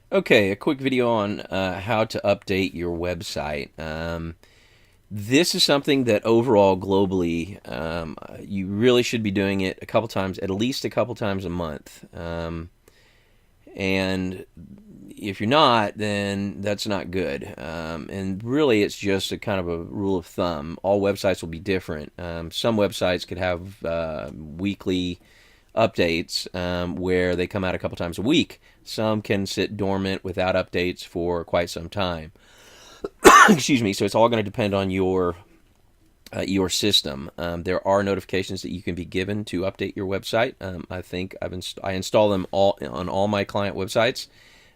Okay, a quick video on how to update your website. This is something that overall globally you really should be doing it a couple times, at least a couple times a month. And if you're not, then that's not good. And really, it's just a kind of a rule of thumb. All websites will be different. Some websites could have weekly updates where they come out a couple times a week. Some can sit dormant without updates for quite some time. Excuse me. So it's all going to depend on your system. There are notifications that you can be given to update your website. I think I install them all on all my client websites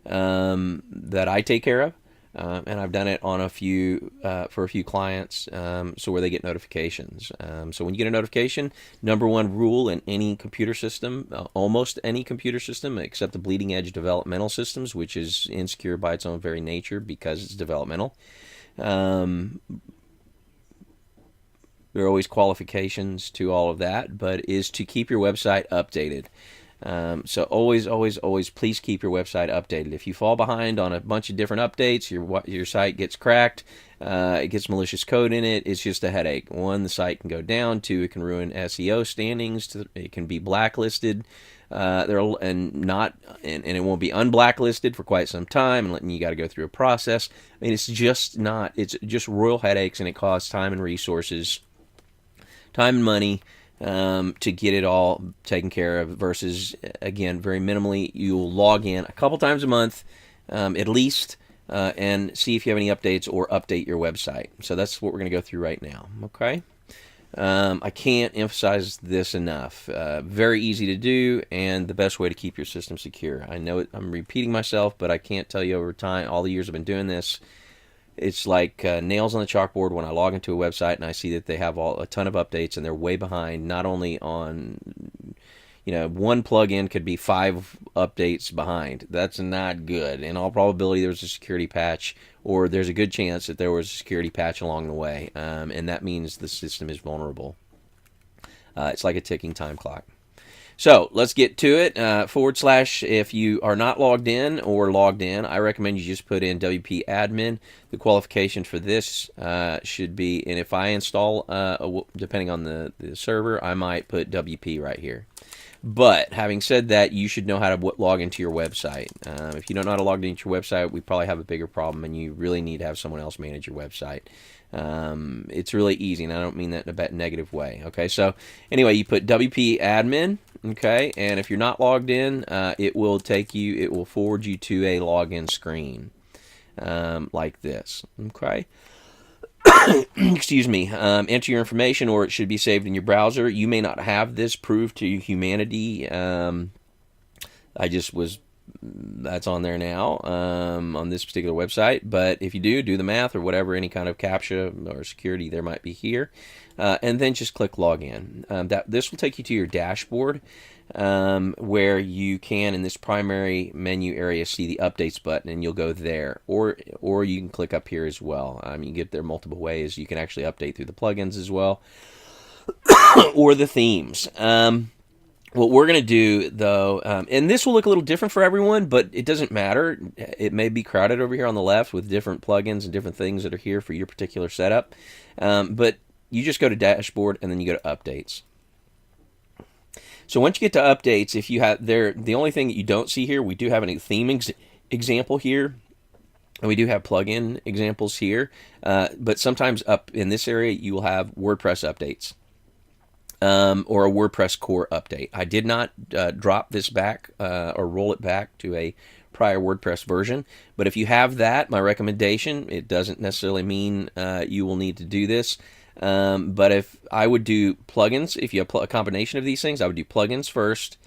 that I take care of. And I've done it on a few for a few clients, so where they get notifications. So when you get a notification, number one rule in any computer system, almost any computer system, except the bleeding edge developmental systems, which is insecure by its own very nature because it's developmental. Um, there are always qualifications to all of that, but is to keep your website updated. So always, always, always, please keep your website updated. If you fall behind on a bunch of different updates, your site gets cracked. It gets malicious code in it. It's just a headache. One, the site can go down. Two, it can ruin SEO standings. It can be blacklisted. And it won't be unblacklisted for quite some time, and you got to go through a process. I mean, it's just not. It's just royal headaches, and it costs time and resources, time and money to get it all taken care of versus, again, very minimally. You'll log in a couple times a month at least and see if you have any updates or update your website. So that's what we're going to go through right now. Okay. I can't emphasize this enough. Very easy to do and the best way to keep your system secure. I know I'm repeating myself, but I can't tell you over time, all the years I've been doing this, it's like nails on the chalkboard when I log into a website and I see that they have a ton of updates and they're way behind, not only on, one plugin could be 5 updates behind. That's not good. In all probability, there's a security patch, or there's a good chance that there was a security patch along the way, and that means the system is vulnerable. It's like a ticking time clock. So let's get to it. / if you are not logged in or logged in, I recommend you just put in WP admin. The qualification for this should be, and if I install, depending on the server, I might put WP right here. But having said that, you should know how to log into your website. If you don't know how to log into your website, we probably have a bigger problem, and you really need to have someone else manage your website. It's really easy, and I don't mean that in a negative way. Okay, so anyway, you put WP admin. Okay, and if you're not logged in, it will forward you to a login screen like this. Okay. Excuse me. Enter your information, or it should be saved in your browser. You may not have this proved to humanity. That's on there now on this particular website. But if you do the math or whatever, any kind of CAPTCHA or security there might be here, and then just click login. This will take you to your dashboard. Where you can, in this primary menu area, see the updates button, and you'll go there, or you can click up here as well. You get there multiple ways. You can actually update through the plugins as well, or the themes. What we're going to do, though, and this will look a little different for everyone, but it doesn't matter. It may be crowded over here on the left with different plugins and different things that are here for your particular setup, but you just go to dashboard, and then you go to updates. So once you get to updates, if you have the only thing that you don't see here, we do have a theme example here, and we do have plugin examples here. But sometimes up in this area, you will have WordPress updates or a WordPress core update. I did not drop this back or roll it back to a prior WordPress version, but if you have that, my recommendation, it doesn't necessarily mean you will need to do this. But if I would do plugins, if you have a combination of these things, I would do plugins first,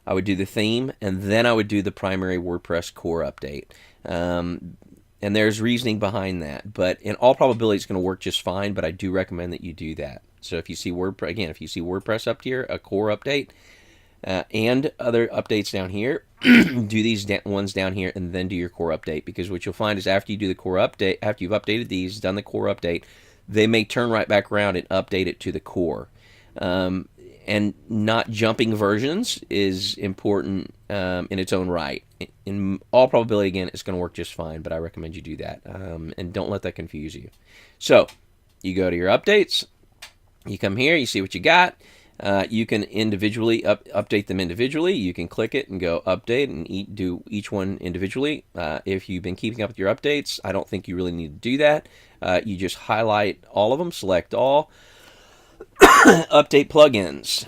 I would do the theme, and then I would do the primary WordPress core update. And there's reasoning behind that, but in all probability, it's going to work just fine. But I do recommend that you do that. So if you see WordPress up here, a core update, and other updates down here, do these ones down here, and then do your core update. Because what you'll find is after you do the core update, after you've updated these, done the core update, they may turn right back around and update it to the core. And not jumping versions is important in its own right. In all probability, again, it's going to work just fine, but I recommend you do that. And don't let that confuse you. So you go to your updates. You come here, you see what you got. You can individually update them individually. You can click it and go update and do each one individually. If you've been keeping up with your updates, I don't think you really need to do that. You just highlight all of them, select all, update plugins,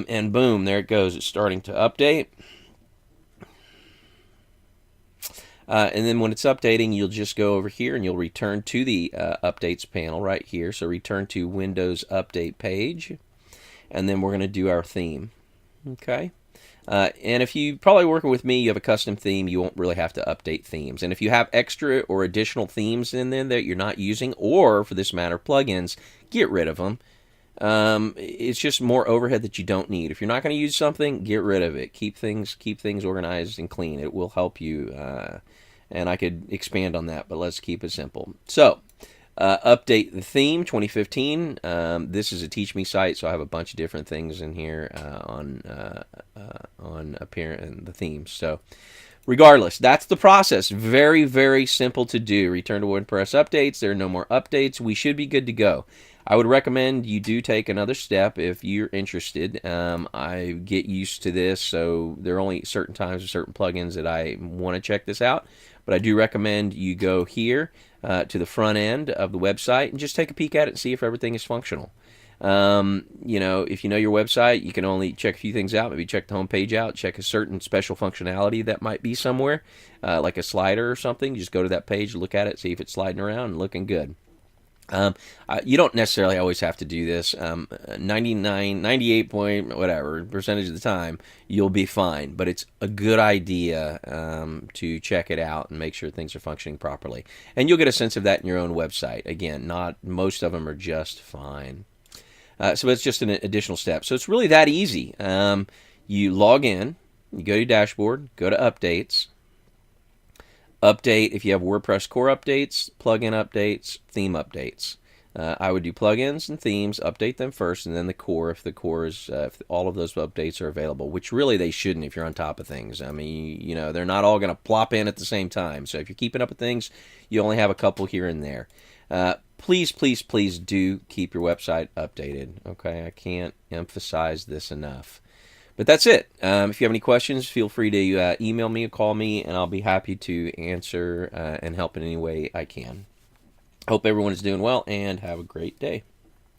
and boom, there it goes. It's starting to update. And then when it's updating, you'll just go over here and you'll return to the updates panel right here. So return to Windows Update page. And then we're going to do our theme. Okay. And if you probably working with me, you have a custom theme, you won't really have to update themes. And if you have extra or additional themes in there that you're not using, or for this matter, plugins, get rid of them. It's just more overhead that you don't need. If you're not going to use something, get rid of it. Keep things organized and clean. It will help you. And I could expand on that, but let's keep it simple. So, update the theme 2015. This is a Teach Me site, so I have a bunch of different things in here on appearance and the themes. So, regardless, that's the process. Very, very simple to do. Return to WordPress updates. There are no more updates. We should be good to go. I would recommend you do take another step if you're interested. I get used to this, so there are only certain times or certain plugins that I want to check this out. But I do recommend you go here to the front end of the website and just take a peek at it and see if everything is functional. If you know your website, you can only check a few things out. Maybe check the home page out, check a certain special functionality that might be somewhere, like a slider or something. Just go to that page, look at it, see if it's sliding around and looking good. You don't necessarily always have to do this. 98 point whatever percentage of the time you'll be fine, but it's a good idea to check it out and make sure things are functioning properly, and you'll get a sense of that in your own website. Again, not most of them are just fine, so it's just an additional step. So it's really that easy. You log in, you go to your dashboard, go to updates. Update if you have WordPress core updates, plugin updates, theme updates. I would do plugins and themes, update them first, and then the core if if all of those updates are available, which really they shouldn't if you're on top of things. I mean, they're not all going to plop in at the same time. So if you're keeping up with things, you only have a couple here and there. Please, please, please do keep your website updated. Okay, I can't emphasize this enough. But that's it. If you have any questions, feel free to email me or call me, and I'll be happy to answer and help in any way I can. Hope everyone is doing well, and have a great day.